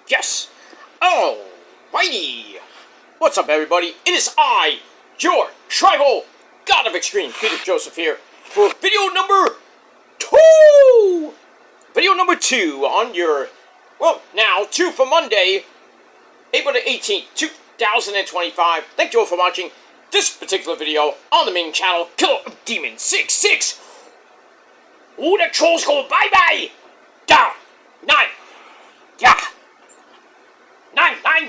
Yes! Alrighty! What's up, everybody? It is I, your tribal god of extreme, Peter Joseph here, for video number 2! Video number 2 on your, well, now, 2 for Monday, April the 18th, 2025. Thank you all for watching this particular video on the main channel, Killer of Demon 66. Ooh, the trolls go bye-bye! Down! 9! Yeah! 9! 9!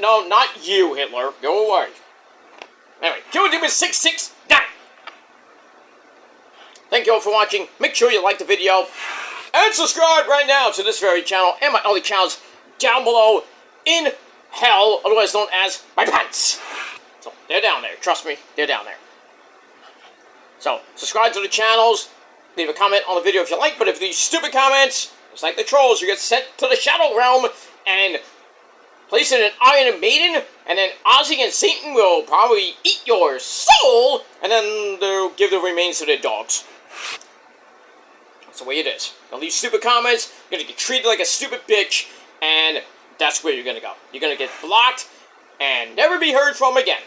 No, not you, Hitler. Go away. Anyway, Killer of Demon 669! Thank you all for watching. Make sure you like the video. And subscribe right now to this very channel and my other channels down below in hell, otherwise known as my pants. So, they're down there. Trust me, they're down there. So, subscribe to the channels, leave a comment on the video if you like, but if these stupid comments, just like the trolls, you get sent to the Shadow Realm and placed in an Iron Maiden, and then Ozzy and Satan will probably eat your soul, and then they'll give the remains to their dogs. That's the way it is. Now, leave stupid comments, you're gonna get treated like a stupid bitch, and that's where you're gonna go. You're gonna get blocked and never be heard from again.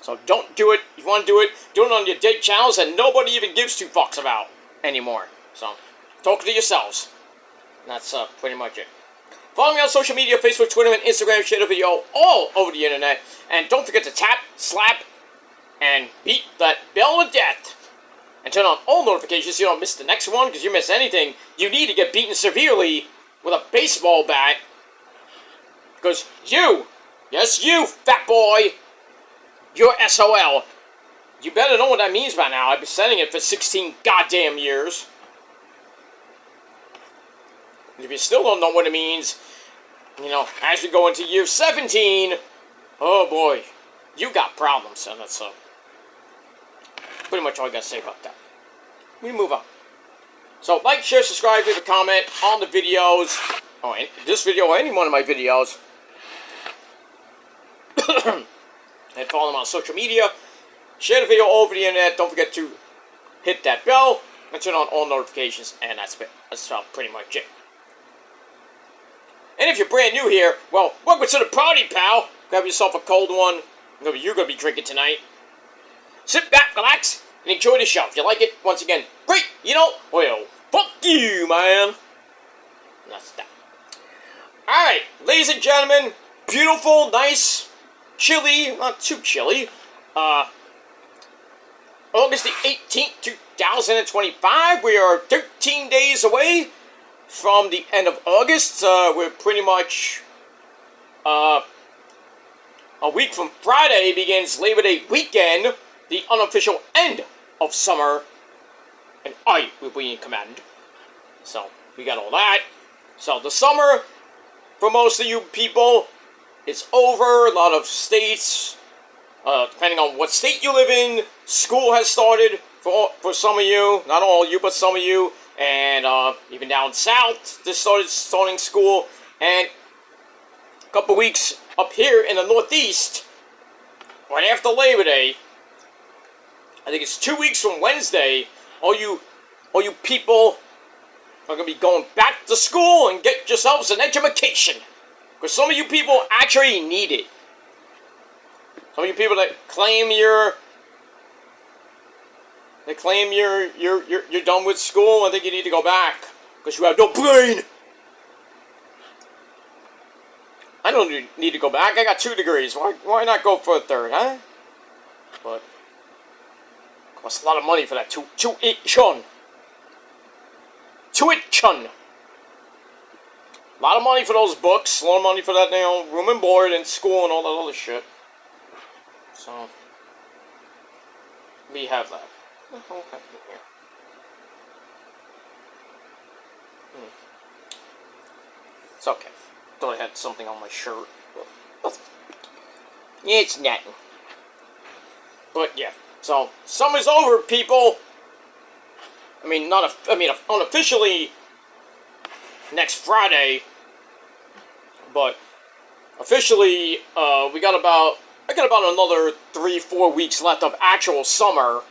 So don't do it. If you want to do it on your dead channels that nobody even gives two fucks about anymore. So, talk to yourselves. And that's pretty much it. Follow me on social media, Facebook, Twitter, and Instagram. Share the video all over the internet. And don't forget to tap, slap, and beat that bell of death. And turn on all notifications so you don't miss the next one. Because if you miss anything, you need to get beaten severely with a baseball bat. Because you, yes you, fat boy, you're SOL. You better know what that means by now. I've been saying it for 16 goddamn years. And if you still don't know what it means, you know, as we go into year 17, oh boy, you got problems, and that's pretty much all I gotta say about that. We move on. So, like, share, subscribe, leave a comment on the videos, this video or any one of my videos. And follow them on social media. Share the video over the internet. Don't forget to hit that bell and turn on all notifications. And that's it. That's pretty much it. And if you're brand new here, well, welcome to the party, pal. Grab yourself a cold one. You're going to be drinking tonight. Sit back, relax, and enjoy the show. If you like it, once again, great. You know, well, fuck you, man. And that's that. Alright, ladies and gentlemen, beautiful, nice, chilly, not too chilly, August the 18th, 2025, we are 13 days away from the end of August. We're pretty much, a week from Friday begins Labor Day weekend, the unofficial end of summer, and I will be in command. So, we got all that. So, the summer, for most of you people, it's over. A lot of states, depending on what state you live in, school has started for some of you. Not all of you, but some of you. And even down south, they starting school. And a couple weeks up here in the Northeast, right after Labor Day, I think it's 2 weeks from Wednesday, all you people are going to be going back to school and get yourselves an education. Because some of you people actually need it. Some of you people that claim you're done with school, I think you need to go back. Because you have no brain. I don't need to go back. I got 2 degrees. Why not go for a 3rd, huh? But it costs a lot of money for that. Tuition. A lot of money for those books, a lot of money for that, you know, room and board and school and all that other shit. So, we have that. It's okay. Thought I had something on my shirt. But it's nothing. But yeah, so summer's over, people. I mean, unofficially next Friday, but officially, I got about another 3-4 weeks left of actual summer,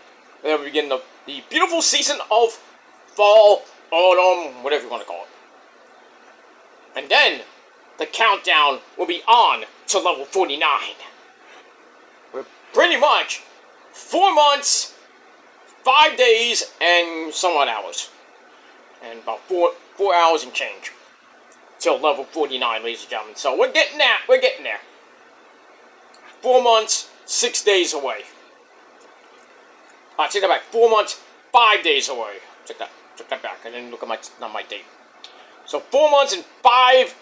and then we begin the beautiful season of fall, autumn, whatever you want to call it. And then the countdown will be on to level 49. We're pretty much 4 months, 5 days, and somewhat hours. And about 4 hours and change. Till level 49, ladies and gentlemen. So we're getting there. We're getting there. 4 months, 6 days away. I take that back. 4 months, 5 days away. Took that back. I didn't look at my date. So 4 months and 5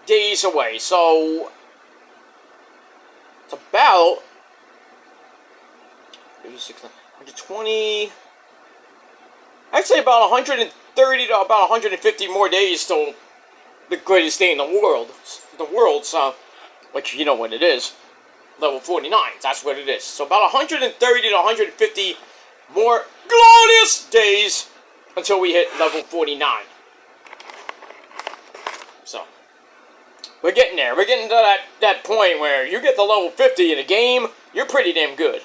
days away. So it's about 120. I'd say about 130 to about 150 more days till the greatest day in the world. So, which you know what it is. Level 49. That's what it is. So about 130 to 150 more glorious days until we hit level 49. So, we're getting there. We're getting to that point where you get to level 50 in a game, you're pretty damn good.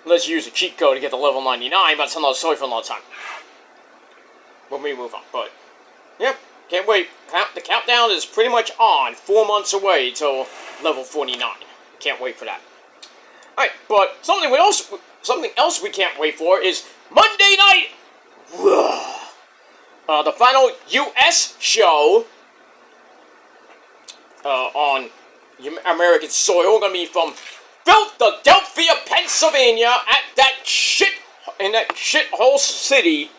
Unless you use a cheat code to get to level 99, but that's another story for another time. When we move on. But, yeah, can't wait. The countdown is pretty much on. 4 months away till level 49. Can't wait for that. Alright, but something else we can't wait for is Monday night! The final U.S. show on American soil, gonna be from Philadelphia, Pennsylvania, at that shithole city.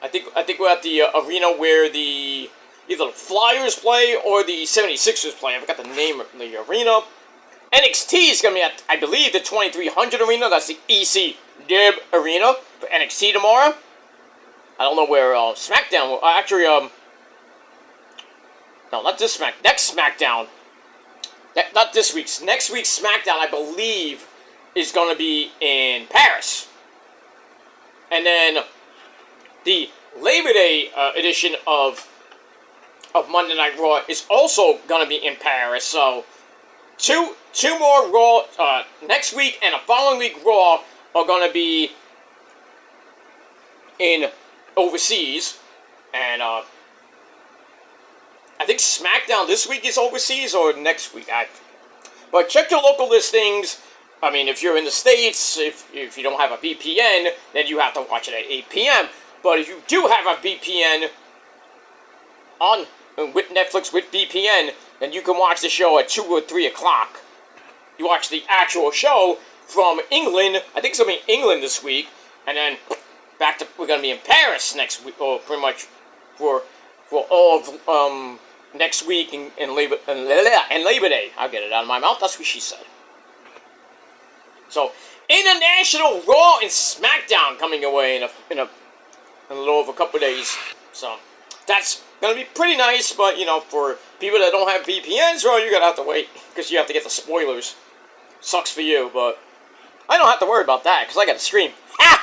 I think we're at the arena where either the Flyers play or the 76ers play. I forgot the name of the arena. NXT is gonna be at, I believe, the 2300 arena. That's the EC Dib arena for NXT tomorrow. I don't know where SmackDown will... Actually, no, not this next SmackDown. Not this week's. Next week's SmackDown, I believe, is going to be in Paris. And then the Labor Day edition of Monday Night Raw is also going to be in Paris. So, two more Raw next week and a following week Raw are going to be in overseas. And I think SmackDown this week is overseas or next week. But check your local listings. I mean, if you're in the States, if you don't have a VPN, then you have to watch it at 8 p.m. But if you do have a VPN on with Netflix with VPN, then you can watch the show at 2 or 3 o'clock. You watch the actual show from England. I think it's going to be England this week. And then we're going to be in Paris next week, or pretty much for all of next week and Labor Day. I'll get it out of my mouth. That's what she said. So, International Raw and SmackDown coming away in a little over a couple of days. So, that's going to be pretty nice, but, you know, for people that don't have VPNs, well, you're going to have to wait, because you have to get the spoilers. Sucks for you, but I don't have to worry about that, because I got to stream. Ha!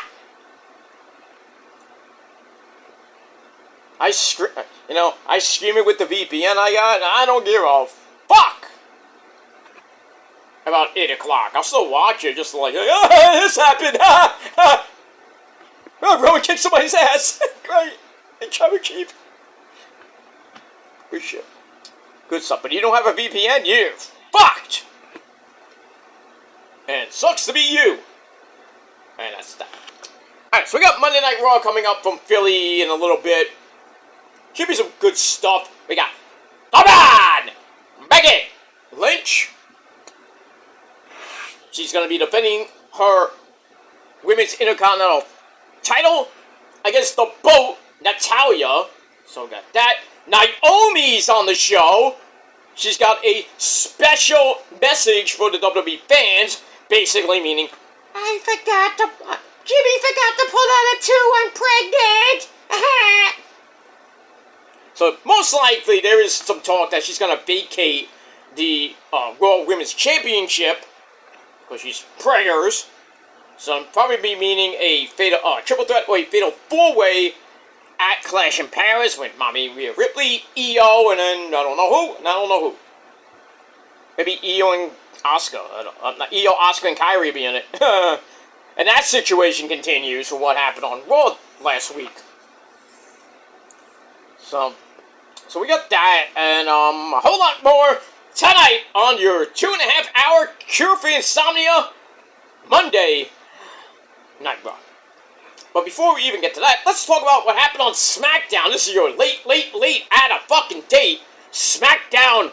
I stream it with the VPN I got, and I don't give a fuck about 8 o'clock. I'll still watch it, just like, this happened, Roman kicked somebody's ass. Great. And Trevor Keep. Good shit. Good stuff. But you don't have a VPN, you're fucked. And it sucks to be you. And that's that. Alright, so we got Monday Night Raw coming up from Philly in a little bit. Should be some good stuff. We got Becky Lynch. She's going to be defending her Women's Intercontinental title against the Boat, Natalya. So we got that. Naomi's on the show. She's got a special message for the WWE fans, basically meaning, Jimmy forgot to pull out a 2, I'm pregnant. So most likely there is some talk that she's going to vacate the Raw Women's Championship because she's preggers. So it'll probably be meaning a fatal triple threat or a fatal 4-way at Clash in Paris with Mommy Rhea Ripley, Io, and then I don't know who. Maybe Io and Asuka. Io, Asuka, and Kyrie be in it. And that situation continues from what happened on Raw last week. So we got that, and a whole lot more tonight on your 2.5-hour cure-free insomnia Monday Night Raw. But before we even get to that, let's talk about what happened on Smackdown. This is your late out of fucking date Smackdown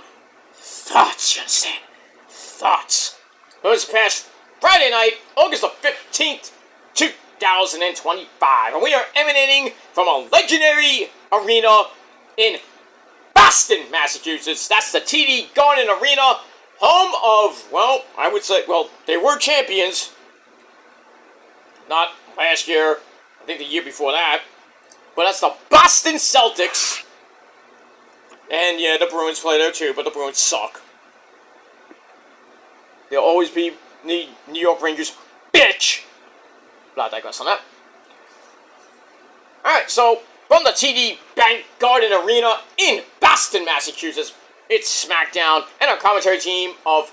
Thoughts, you understand? Thoughts. It was past Friday night, August the 15th, 2025. And we are emanating from a legendary arena in Boston, Massachusetts. That's the TD Garden Arena, home of, well, I would say, well, they were champions. Not last year, I think the year before that. But that's the Boston Celtics. And yeah, the Bruins play there too, but the Bruins suck. They'll always be New York Rangers, bitch! But I digress on that. Alright, so from the TD Bank Garden Arena in Boston, Massachusetts, it's Smackdown and our commentary team of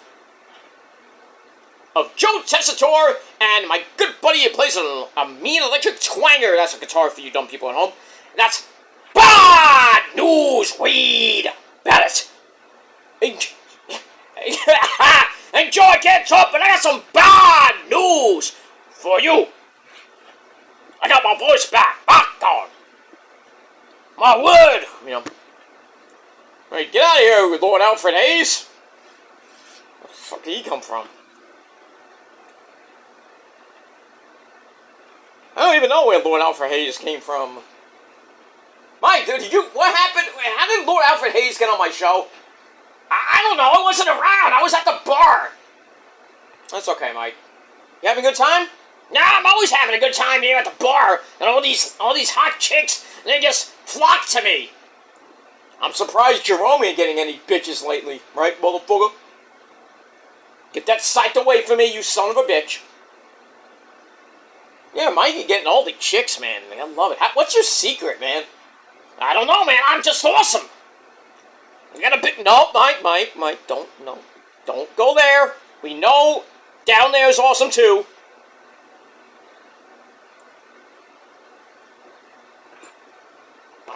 Joe Tessitore and my good buddy who plays a mean electric twanger. That's a guitar for you dumb people at home. And that's Bad News Weed Ballot. And Joe, I can't talk, but I got some bad news for you. I got my voice back. Ah, God. My word. You know. Alright, get out of here with Lord Alfred Hayes. Where the fuck did he come from? I don't even know where Lord Alfred Hayes came from. Mike, dude, what happened? How did Lord Alfred Hayes get on my show? I don't know. I wasn't around. I was at the bar. That's okay, Mike. You having a good time? Nah, I'm always having a good time here at the bar. And all these hot chicks, they just flock to me. I'm surprised Jerome ain't getting any bitches lately. Right, motherfucker? Get that sight away from me, you son of a bitch. Yeah, Mike, you're getting all the chicks, man. I love it. What's your secret, man? I don't know, man. I'm just awesome. You got a bit... No, Mike, don't go there. We know down there is awesome, too.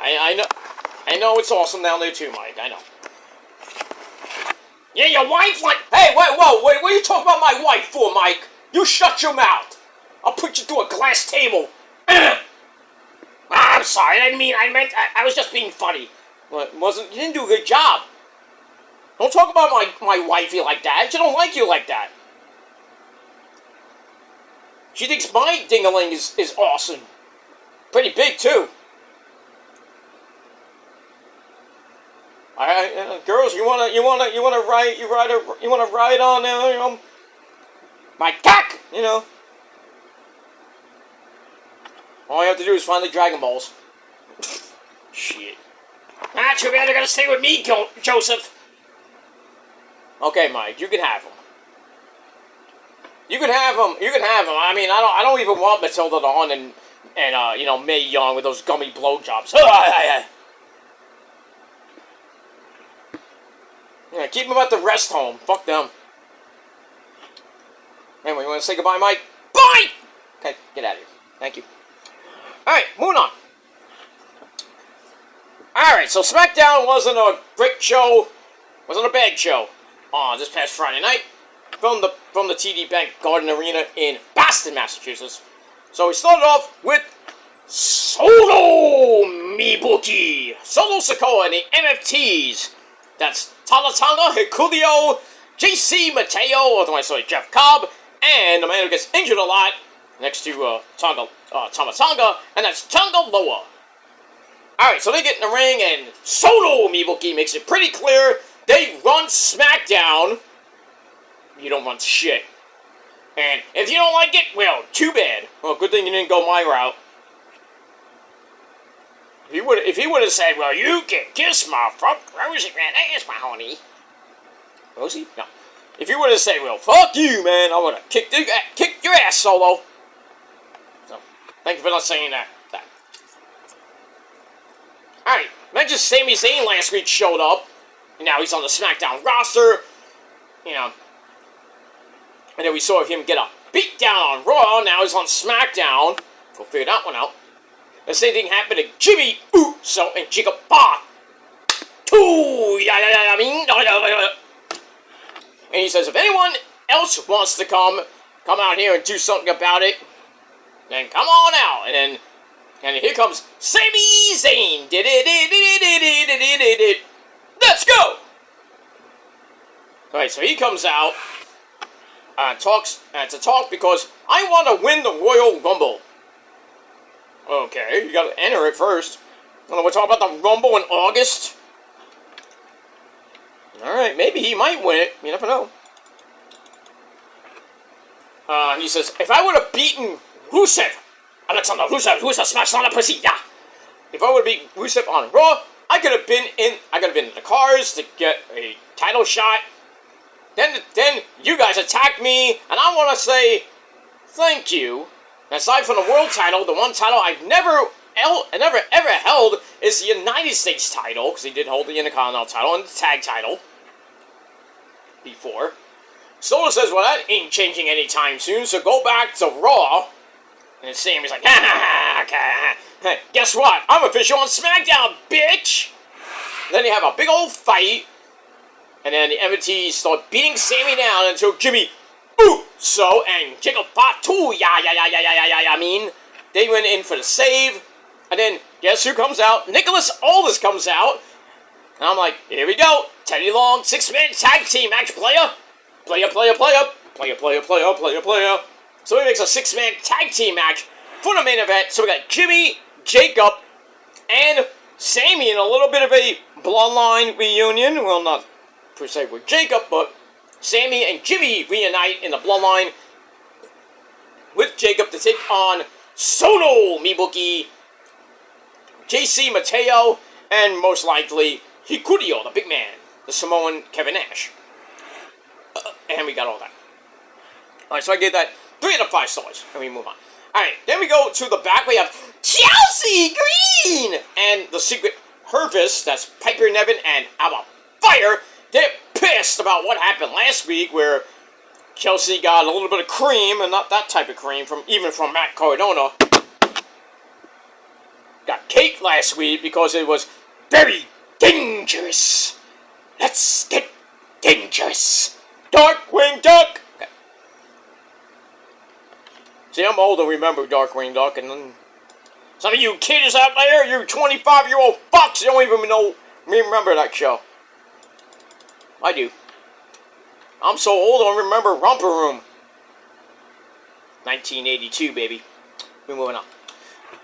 I know it's awesome down there, too, Mike. I know. Yeah, your wife, like... Hey, wait, what are you talking about my wife for, Mike? You shut your mouth. I'll put you through a glass table. I'm sorry, I was just being funny. What, you didn't do a good job. Don't talk about my wifey like that. She don't like you like that. She thinks my ding-a-ling is awesome. Pretty big, too. Girls, you wanna ride on, you know, my cock, you know. All you have to do is find the Dragon Balls. Shit. Ah, too bad they're gonna stay with me, Joseph. Okay, Mike, you can have them. You can have them. I mean, I don't even want Matilda Dawn and you know, Mae Young with those gummy blowjobs. Yeah, keep them at the rest home. Fuck them. Anyway, you want to say goodbye, Mike? Bye! Okay, get out of here. Thank you. Alright, moving on. Alright, so Smackdown wasn't a great show. Wasn't a bad show. This past Friday night. From the TD Bank Garden Arena in Boston, Massachusetts. So we started off with Solo Mibuki. Solo Sikoa and the MFTs. That's Talatanga Hikuleo, JC Mateo, otherwise Jeff Cobb, and the man who gets injured a lot next to Tamatanga, and that's Tonga Loa. Alright, so they get in the ring, and Solo Mibuki makes it pretty clear they run SmackDown. You don't run shit. And if you don't like it, well, too bad. Well, good thing you didn't go my route. If he would have said, well, you can kiss my front Rosie, man, that's my honey. Rosie? No. If he would have said, well, fuck you, man, I would have kicked your ass, Solo. So, thank you for not saying that. Alright, mentioned Sami Zayn last week showed up. And now he's on the SmackDown roster. You know. And then we saw him get a beat down on Raw. Now he's on SmackDown. We'll figure that one out. The same thing happened to Jimmy So and Jacob Ba. Two. Yeah. I mean. And he says, if anyone else wants to come out here and do something about it, then come on out. And here comes Sami Zayn. Let's go. Alright, so he comes out talks to talk because I want to win the Royal Rumble. Okay, you gotta enter it first. We're talking about the Rumble in August. Alright, maybe he might win it. You never know. He says, if I would have beaten Rusev, Alexander Rusev, who's a smash on a pussy, yeah. If I would have beaten Rusev on Raw, I could have been in the cars to get a title shot. Then you guys attacked me, and I want to say thank you. Aside from the world title, the one title I've never ever held is the United States title, because he did hold the Intercontinental title and the tag title before. Solo says, well, that ain't changing anytime soon, so go back to Raw. And Sammy's like, guess what? I'm official on Smackdown, bitch! Then they have a big old fight, and then the MVTs start beating Sammy down until Jimmy Uso and Jacob Fatu, I mean, they went in for the save, and then guess who comes out? Nicholas Aldis comes out, and I'm like, here we go, Teddy Long, 6-man tag team match, player. So he makes a 6-man tag team match for the main event. So we got Jimmy, Jacob, and Sammy in a little bit of a bloodline reunion. Well, not per se with Jacob, but Sammy and Jimmy reunite in the bloodline with Jacob to take on Sono Mibuki, JC Mateo, and most likely Hikurio, the big man, the Samoan Kevin Nash. And we got all that. Alright, so I gave that 3 out of 5 stars. And we move on. Alright, then we go to the back. We have Chelsea Green! And the Secret Hervis, that's Piper Niven and Alba Fire. They're pissed about what happened last week where Chelsea got a little bit of cream, and not that type of cream, even from Matt Cardona. Got cake last week because it was very dangerous. Let's get dangerous. Darkwing Duck! Okay. See, I'm old to remember Darkwing Duck, and then some of you kids out there, you 25-year-old fucks, don't even remember that show. I do. I'm so old I don't remember Romper Room. 1982, baby. We're moving on.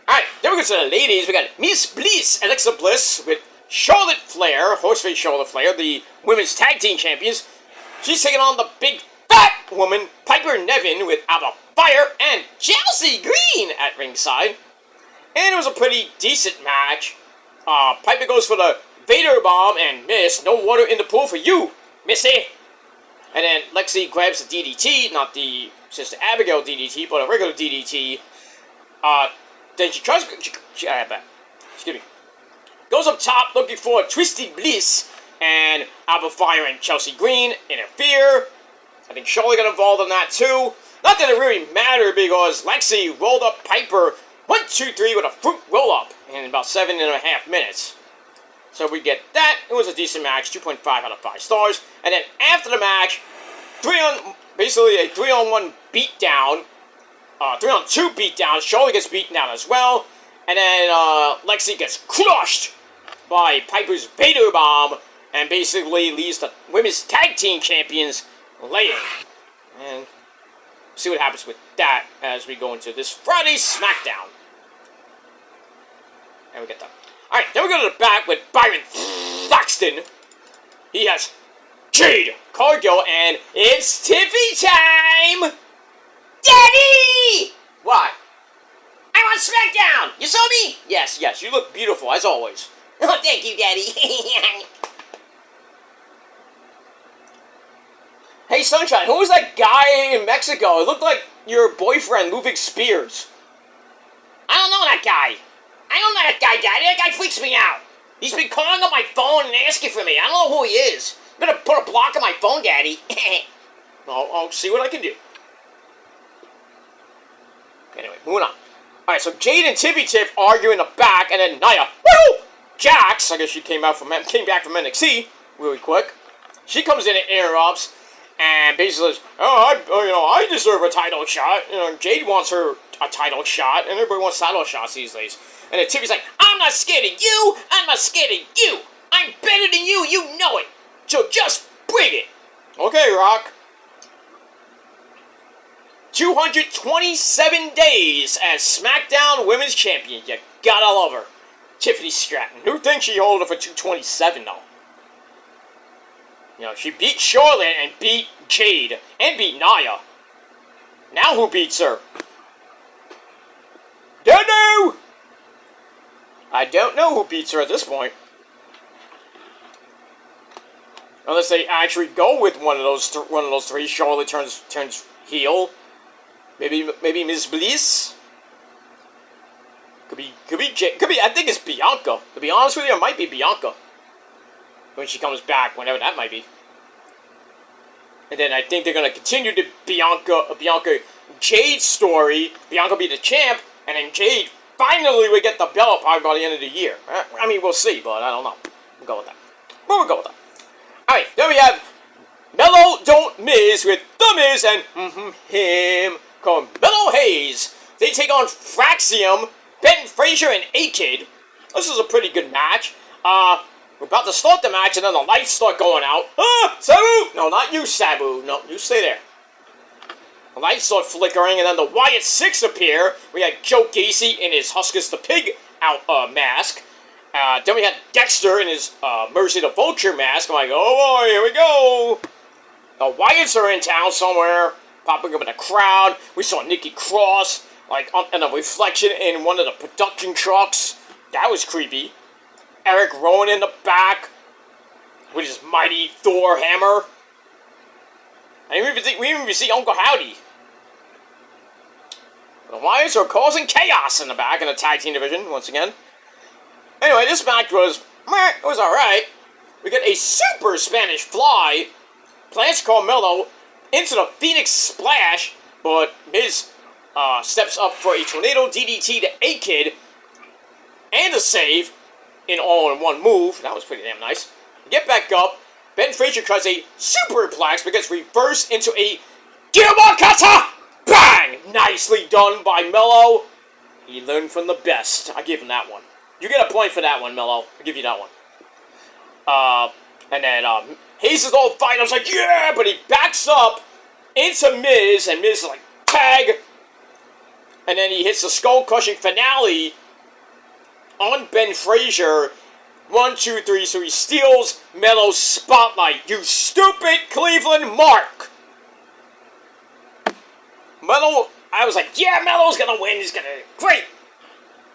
Alright, then we go to the ladies. We got Miss Bliss, Alexa Bliss, with Charlotte Flair, Horseface Charlotte Flair, the women's tag team champions. She's taking on the big fat woman, Piper Niven, with Alba Fire and Chelsea Green at ringside. And it was a pretty decent match. Piper goes for the Vader Bomb and miss. No water in the pool for you, Missy. And then Lexi grabs the DDT, not the Sister Abigail DDT, but a regular DDT. Then she tries excuse me. Goes up top looking for Twisted Bliss. And Alba Fire and Chelsea Green interfere. I think Charlotte got involved in that too. Not that it really mattered because Lexi rolled up Piper 1, 2, 3 with a fruit roll-up in about 7.5 minutes. So we get that. It was a decent match, 2.5 out of 5 stars. And then after the match, basically a 3-on-1 beatdown. 3-on-2 beatdown. Charlotte gets beaten down as well. And then Lexi gets crushed by Piper's Vader Bomb. And basically leaves the women's tag team champions laying. And see what happens with that as we go into this Friday's Smackdown. And we get that. Alright, then we go to the back with Byron Thaxton. He has Jade Cargill, and it's Tiffy time! Daddy! What? I'm on Smackdown! You saw me? Yes, you look beautiful, as always. Oh, thank you, Daddy. Hey, Sunshine, who was that guy in Mexico? It looked like your boyfriend, Ludwig Spears. I don't know that guy. I don't know that guy, Daddy. That guy freaks me out. He's been calling on my phone and asking for me. I don't know who he is. I'm gonna put a block on my phone, Daddy. I'll see what I can do. Anyway, moving on. Alright, so Jade and Tiffy Tiff argue in the back, and then Nia, woo! Jax, I guess she came back from NXT really quick. She comes in and interrupts, and basically says, I deserve a title shot. Jade wants her a title shot, and everybody wants title shots these days. And then Tiffany's like, I'm not scared of you. I'm not scared of you. I'm better than you. You know it. So just bring it. Okay, Rock. 227 days as SmackDown Women's Champion. You gotta love her. Tiffany Stratton. Who thinks she hold her for 227 though? She beat Charlotte and beat Jade and beat Nia. Now who beats her? Don't know. I don't know who beats her at this point. Unless they actually go with one of those three. Charlotte turns heel. Maybe Ms. Bliss. Could be. I think it's Bianca. To be honest with you, it might be Bianca when she comes back, whenever that might be. And then I think they're gonna continue the Bianca Jade story. Bianca be the champ, and then Jade finally will get the belt probably by the end of the year. I mean, we'll see, but I don't know. We'll go with that. We'll go with that. All right, then we have Mello Don't Miz with The Miz and him called Mello Hayes. They take on Fraxium, Ben Frazier, and A-Kid. This is a pretty good match. We're about to start the match, and then the lights start going out. Sabu! No, not you, Sabu. No, you stay there. The lights start flickering, and then the Wyatt Six appear. We had Joe Gacy in his Huskus the Pig mask. Then we had Dexter in his Mercy the Vulture mask. I'm like, oh boy, here we go. The Wyatts are in town somewhere, popping up in the crowd. We saw Nikki Cross, like, in a reflection in one of the production trucks. That was creepy. Eric Rowan in the back with his mighty Thor hammer. And we even see Uncle Howdy. The Wyatts are causing chaos in the back in the tag team division once again. Anyway, this match was alright. We get a super Spanish fly. Plants Carmelo into the Phoenix Splash, but Miz steps up for a Tornado DDT to A-Kid and a save in all-in-one move. That was pretty damn nice. Get back up. Ben Frazier tries a superplex but gets reversed into a Gyumakata! Bang! Nicely done by Mello. He learned from the best. I give him that one. You get a point for that one, Mello. I'll give you that one. And then Hayes is all fired. I was like, yeah! But he backs up into Miz, and Miz is like, tag! And then he hits the skull-crushing finale on Ben Frazier. 1, 2, 3, so he steals Mello's spotlight. You stupid Cleveland Mark! Mello, I was like, yeah, Mello's gonna win. He's gonna, great!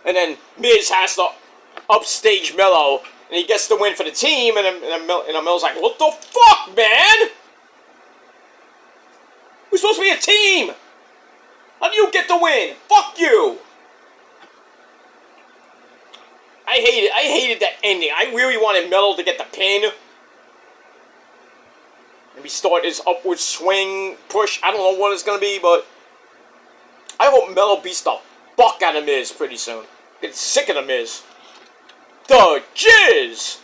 And then Miz has to upstage Mello, and he gets the win for the team, and then Mello's like, what the fuck, man? We're supposed to be a team! How do you get the win? Fuck you! I hated that ending. I really wanted Mello to get the pin. Maybe start his upward swing, push. I don't know what it's going to be, but I hope Mello beats the fuck out of Miz pretty soon. Get sick of the Miz. The Jizz!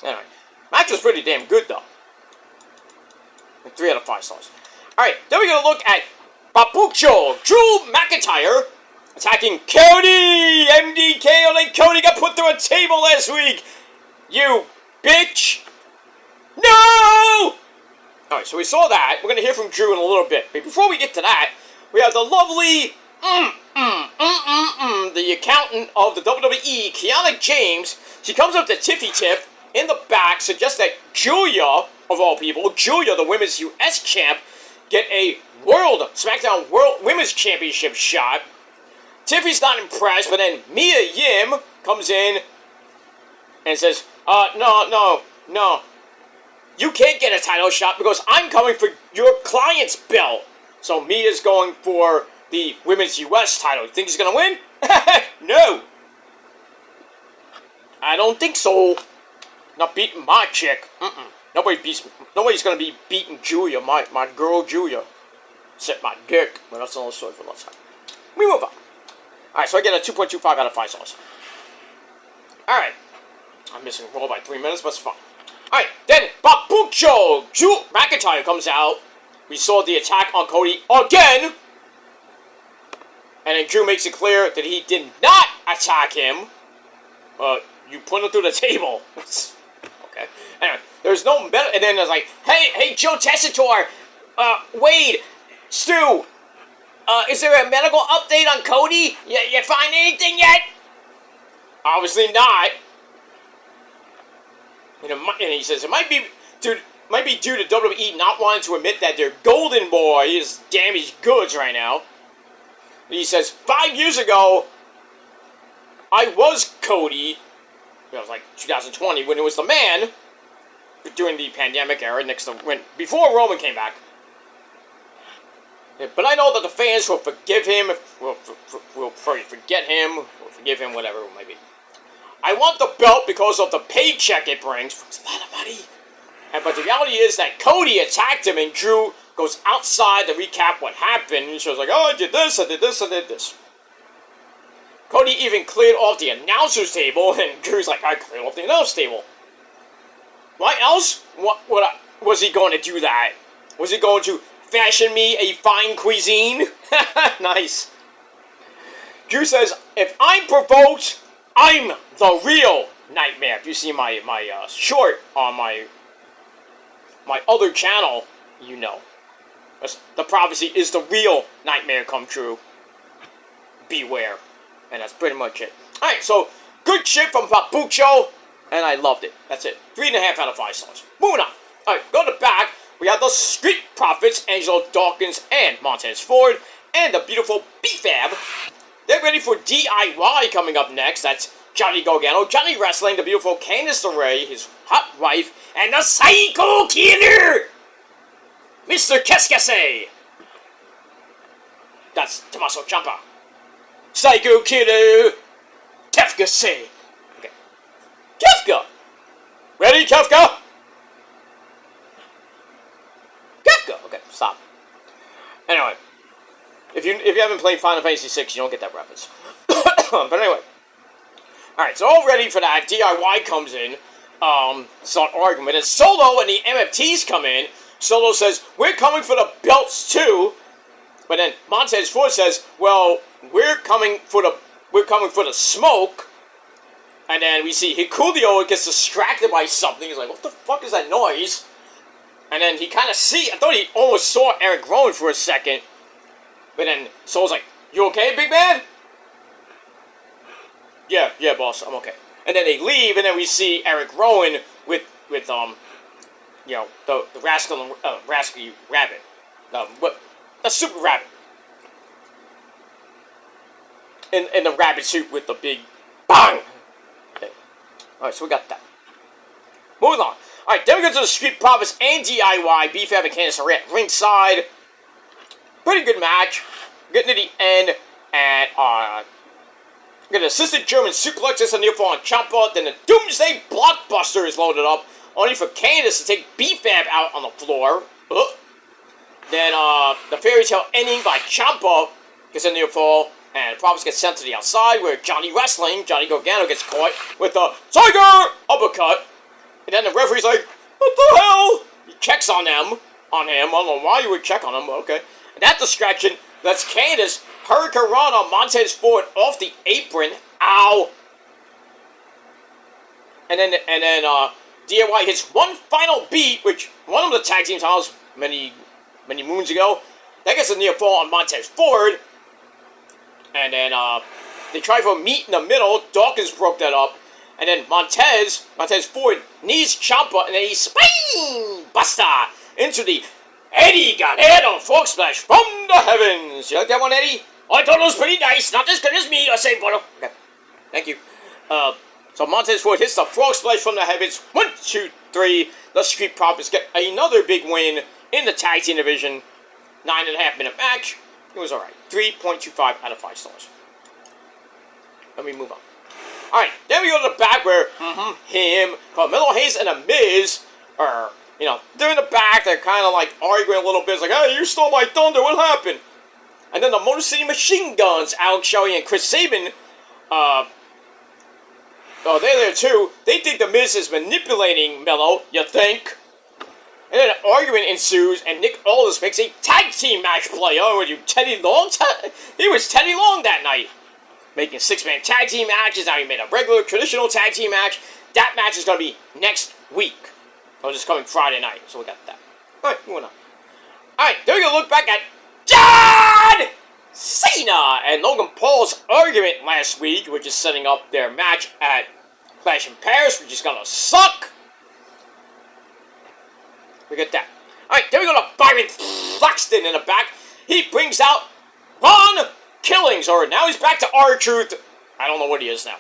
Anyway, match was pretty damn good, though. 3 out of 5 stars. Alright, then we're going to look at Papucho, Drew McIntyre, attacking Cody! MDK, only Cody got put through a table last week! You bitch! No! Alright, so we saw that. We're going to hear from Drew in a little bit. But before we get to that, we have the lovely, the accountant of the WWE, Kiana James. She comes up to Tiffy Tip in the back, suggests that Julia, of all people, Julia, the Women's US Champ, get a SmackDown World Women's Championship shot. Tiffy's not impressed, but then Mia Yim comes in and says, no. You can't get a title shot because I'm coming for your client's belt. So Mia's going for the Women's US title. You think he's going to win? No. I don't think so. Not beating my chick. Nobody's going to be beating Julia, my girl Julia. Except my dick. But that's another story for another time. We move on. Alright, so I get a 2.25 out of 5 stars. Alright. I'm missing a roll by 3 minutes, but it's fine. Alright, then Babucho Drew McIntyre comes out. We saw the attack on Cody again. And then Drew makes it clear that he did not attack him. You put him through the table. Okay. Anyway, there's no medal. And then there's like, hey, Joe Tessitore, Wade, Stu, is there a medical update on Cody? You find anything yet? Obviously not. And he says it might be due to WWE not wanting to admit that their golden boy is damaged goods right now. And he says 5 years ago, I was Cody. It was like 2020 when it was the man during the pandemic era, before Roman came back. Yeah, but I know that the fans will forgive him, will probably forget him, or forgive him, whatever it might be. I want the belt because of the paycheck it brings. It's a lot of money. But the reality is that Cody attacked him, and Drew goes outside to recap what happened. And she was like, oh, I did this, I did this, I did this. Cody even cleared off the announcer's table, and Drew's like, I cleared off the announcer's table. Why else was he going to do that? Was he going to fashion me a fine cuisine? Nice. Drew says, if I'm provoked, I'm the real Nightmare. If you see my short on my other channel, you know. The prophecy is the real Nightmare come true. Beware. And that's pretty much it. Alright, so good shit from Papucho, and I loved it. That's it. 3.5 out of 5 stars. Moving on. Alright, go to the back. We have the Street Profits, Angelo Dawkins and Montez Ford, and the beautiful B-Fab. They're ready for DIY coming up next. That's Johnny Gargano, Johnny Wrestling, the beautiful Candice LeRae, his hot wife, and the Psycho Killer, Mr. Keskase. That's Tommaso Ciampa. Psycho Killer, Kefka. Okay. Kefka! Ready, Kefka? Kefka! Okay, stop. Anyway, if you haven't played Final Fantasy VI, you don't get that reference. But anyway. Alright, so all ready for that. DIY comes in. Start argument. And Solo and the MFTs come in. Solo says, we're coming for the belts too. But then Montez Ford says, well, we're coming for the smoke. And then we see Hikuleo gets distracted by something. He's like, what the fuck is that noise? And then he kind of I thought he almost saw Eric Rowan for a second. But then Solo's like, you okay, big man? Yeah, boss, I'm okay. And then they leave, and then we see Eric Rowan with you know, the rascal rabbit. A super rabbit. In the rabbit suit with the big bang! Okay. Alright, so we got that. Moving on. Alright, then we go to the Street Profits and DIY. B-Fab and Candice are at ringside. Pretty good match. Getting to the end, and get an assisted German suplexes and near fall on Ciampa. Then the Doomsday Blockbuster is loaded up, only for Candice to take B-Fab out on the floor. Then the fairy tale ending by Ciampa gets a near fall, and Profits get sent to the outside where Johnny Wrestling, Johnny Gargano, gets caught with a Tiger Uppercut. And then the referee's like, what the hell? He checks on him. I don't know why you would check on him, but okay. And that distraction lets Candice Hurricane Run on Montez Ford off the apron. Ow. And then DIY hits one final beat, which one of the tag team titles many moons ago. That gets a near fall on Montez Ford. And then they try for a meet in the middle. Dawkins broke that up. And then Montez Ford knees Ciampa, and then he spine buster into the Eddie Guerrero fork splash from the heavens. You like that one, Eddie? I thought it was pretty nice. Not as good as me, I say, Bono. Okay, thank you. So Montez Ford hits the frog splash from the heavens. 1, 2, 3. The Street Profits get another big win in the tag team division. 9.5 minute match. It was alright. 3.25 out of 5 stars. Let me move on. Alright, then we go to the back where him, Carmelo Hayes, and The Miz are, you know, they're in the back. They're kind of like arguing a little bit. It's like, hey, you stole my thunder. What happened? And then the Motor City Machine Guns, Alex Shelley and Chris Sabin, they're there too. They think The Miz is manipulating Mello, you think? And then an argument ensues, and Nick Aldis makes a tag team match play. Oh, were you Teddy Long? He was Teddy Long that night. Making 6-man tag team matches. Now he made a regular, traditional tag team match. That match is going to be next week. Oh, just coming Friday night. So we got that. Alright, moving on. Alright, there we go. Look back at John Cena and Logan Paul's argument last week, which is setting up their match at Clash in Paris, which is going to suck. We get that. Alright, then we go to Byron Flaxton in the back. He brings out Ron Killings, or now he's back to R-Truth. I don't know what he is now.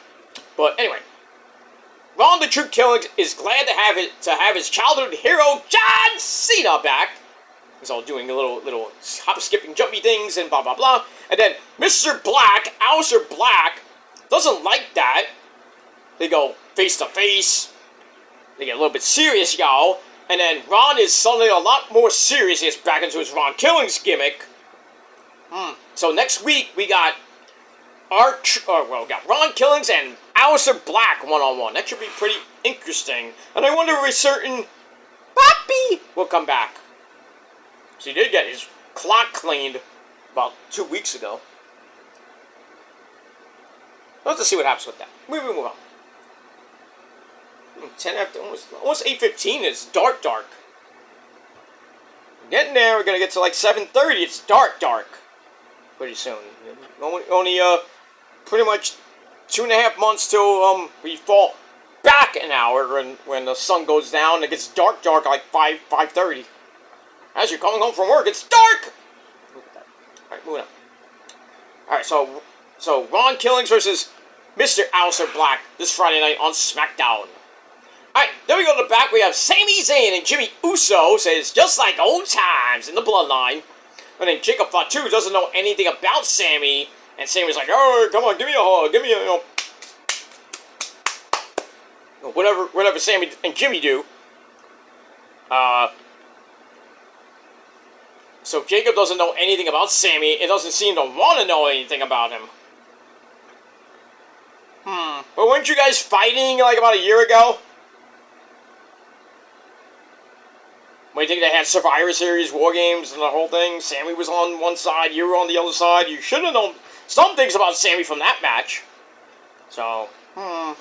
But anyway, Ron the Truth Killings is glad to have his childhood hero, John Cena, back. He's all doing a little hop, skipping, jumpy things and blah, blah, blah. And then Mr. Black, Aleister Black, doesn't like that. They go face to face. They get a little bit serious, y'all. And then Ron is suddenly a lot more serious. He gets back into his Ron Killings gimmick. So next week we got we got Ron Killings and Aleister Black one-on-one. That should be pretty interesting. And I wonder if a certain Pappy will come back. So he did get his clock cleaned about 2 weeks ago. Let's just see what happens with that. We move on. 10 after, almost 8:15. It's dark. We're getting there. We're gonna get to like 7:30. It's dark. Pretty soon. Only pretty much 2.5 months till we fall back an hour when the sun goes down and it gets dark like 5:30. As you're coming home from work, it's dark. Look at that. All right, moving on. All right, so Ron Killings versus Mr. Aleister Black this Friday night on Smackdown. Alright, then we go to the back. We have Sami Zayn and Jimmy Uso says, just like old times in the bloodline. And then Jacob Fatu doesn't know anything about Sami. And Sami's like, oh, come on, give me a hug. Give me a, whatever Sami and Jimmy do. So Jacob doesn't know anything about Sami. It doesn't seem to want to know anything about him. But weren't you guys fighting like about a year ago? When you think they had Survivor Series, War Games, and the whole thing, Sami was on one side, you were on the other side. You should have known some things about Sami from that match. So, a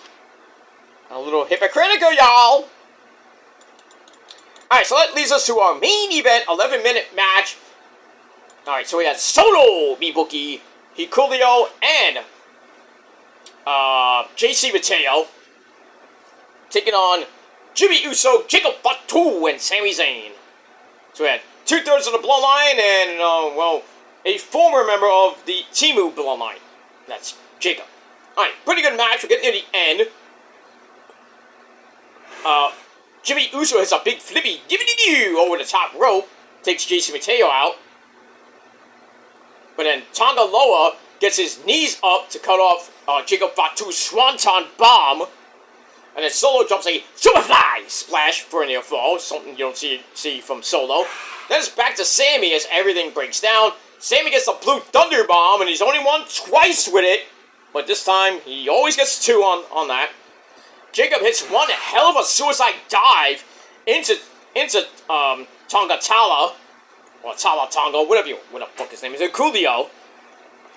little hypocritical, y'all. Alright, so that leads us to our main event, 11-minute match. Alright, so we had Solo, Ibuki, Hikuleo, and JC Mateo taking on Jimmy Uso, Jacob Fatu, and Sami Zayn. So we had 2/3 of the Bloodline and, a former member of the Timu Bloodline. That's Jacob. Alright, pretty good match. We're getting near the end. Jimmy Uso hits a big flippy over the top rope. Takes JC Mateo out. But then Tonga Loa gets his knees up to cut off Jacob Fatu's Swanton Bomb. And then Solo jumps a Superfly Splash for a near fall. Something you don't see from Solo. Then it's back to Sami as everything breaks down. Sami gets the Blue Thunder Bomb, and he's only won twice with it. But this time, he always gets 2 on that. Jacob hits one hell of a suicide dive into Tonga Tala. Or Tala Tonga, what the fuck his name is. Coolio.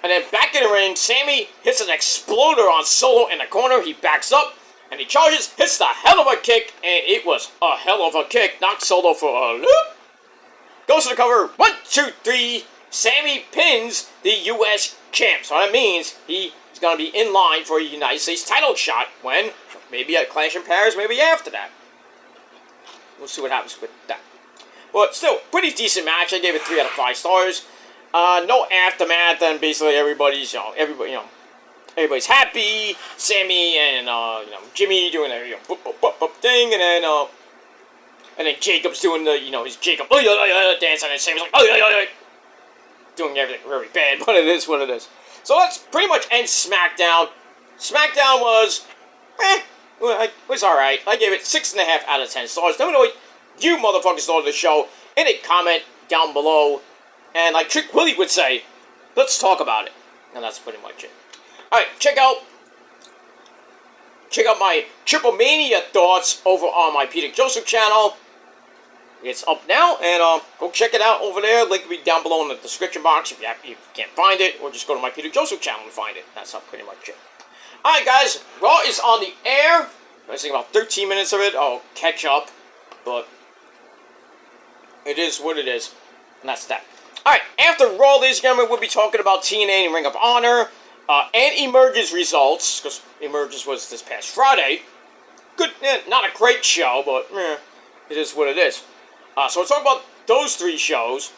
And then back in the ring, Sami hits an exploder on Solo in the corner. He backs up. And he charges, hits the hell of a kick, and it was a hell of a kick. Knocked Solo for a loop. Goes to the cover. 1, 2, 3. Sami pins the U.S. champ. So that means he's going to be in line for a United States title shot when, maybe at Clash in Paris, maybe after that. We'll see what happens with that. But still, pretty decent match. I gave it 3 out of 5 stars. No aftermath, and basically everybody's happy. Sami and Jimmy doing a thing, and then Jacob's doing the his Jacob dance, and then Sami's like doing everything very bad, but it is what it is. So let's pretty much end SmackDown. SmackDown was was alright. I gave it 6.5 out of 10 stars. Let me know what you motherfuckers thought of the show in a comment down below. And like Trick Willie would say, let's talk about it. And that's pretty much it. Alright, check out my Triple Mania thoughts over on my Peter Joseph channel. It's up now, and go check it out over there. Link will be down below in the description box if you can't find it, or just go to my Peter Joseph channel and find it. That's pretty much it. Alright guys, Raw is on the air. I think about 13 minutes of it. I'll catch up, but it is what it is, and that's that. Alright, after Raw, ladies and gentlemen, we'll be talking about TNA and Ring of Honor, and Emerge's results, because Emerge's was this past Friday. Good, not a great show, but it is what it is. So we'll talk about those 3 shows,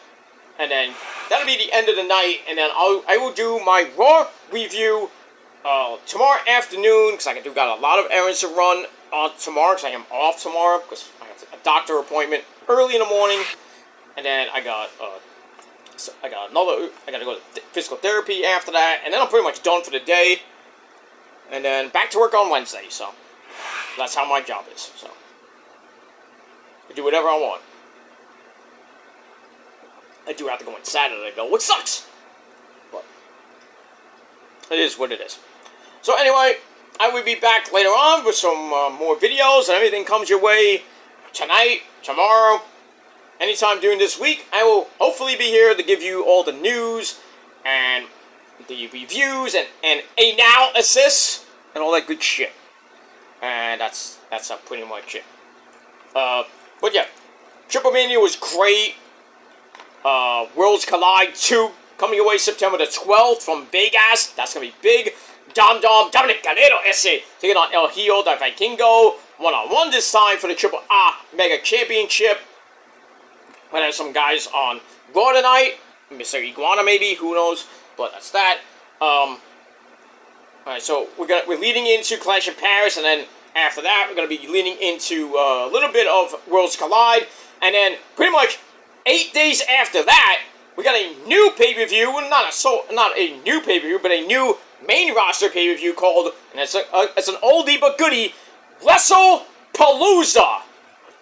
and then that'll be the end of the night, and then I will do my Raw review tomorrow afternoon, because I got a lot of errands to run tomorrow, because I am off tomorrow, because I have a doctor appointment early in the morning, and then I got to go to physical therapy after that, and then I'm pretty much done for the day, and then back to work on Wednesday, so that's how my job is, so I do whatever I want. I do have to go on Saturday, though, which sucks, but it is what it is. So anyway, I will be back later on with some more videos, and everything comes your way tonight, tomorrow, anytime during this week. I will hopefully be here to give you all the news and the reviews and analysis and all that good shit. And that's pretty much it. But yeah, Triple Mania was great. Worlds Collide 2 coming away September the 12th from Vegas. That's gonna be big. Dom Dominic Guerrero ese taking on El Hijo del Vikingo 1-on-1 this time for the Triple A Mega Championship. And there's some guys on Raw tonight. Mr. Iguana maybe, who knows? But that's that. Alright, so we're leading into Clash of Paris, and then after that we're gonna be leading into a little bit of Worlds Collide, and then pretty much 8 days after that, we got a new pay-per-view, not a new pay-per-view, but a new main roster pay-per-view called, and it's an oldie but goodie, WrestlePalooza.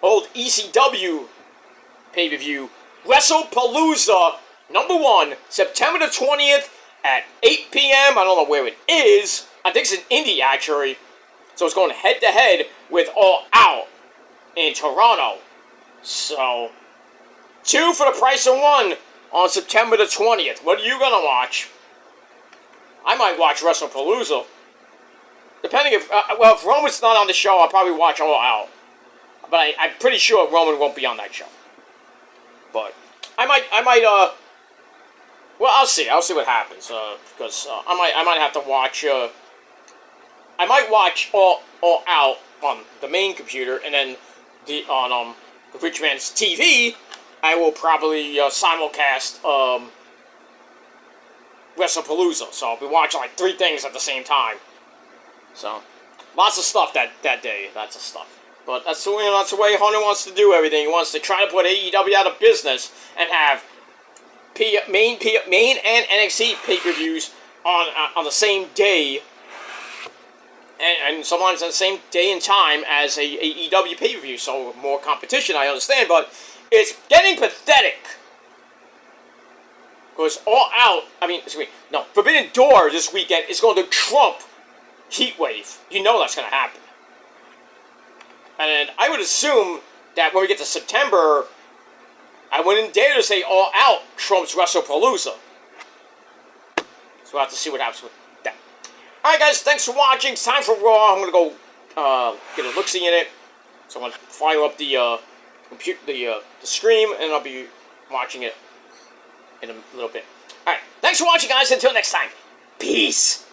Old ECW pay-per-view, WrestlePalooza #1, September the 20th at 8 p.m. I don't know where it is. I think it's in Indy, actually. So it's going head-to-head with All Out in Toronto. So 2 for the price of 1 on September the 20th. What are you going to watch? I might watch WrestlePalooza. Depending if Roman's not on the show, I'll probably watch All Out. But I'm pretty sure Roman won't be on that show. But I might, well, I'll see what happens, because I might have to watch, I might watch All Out on the main computer, and then on Rich Man's TV, I will probably simulcast WrestlePalooza, so I'll be watching like 3 things at the same time. So, lots of stuff that day, lots of stuff. But that's the way Hunter wants to do everything. He wants to try to put AEW out of business and have main and NXT pay-per-views on the same day, and sometimes on the same day and time as a AEW pay-per-view. So more competition, I understand, but it's getting pathetic. Because All Out, Forbidden Door this weekend is going to trump Heatwave. You know that's going to happen. And I would assume that when we get to September, I wouldn't dare to say All Out trumps WrestlePalooza. So we'll have to see what happens with that. Alright guys, thanks for watching. It's time for Raw. I'm going to go get a look-see in it. So I'm going to fire up the stream, and I'll be watching it in a little bit. Alright, thanks for watching guys. Until next time, peace.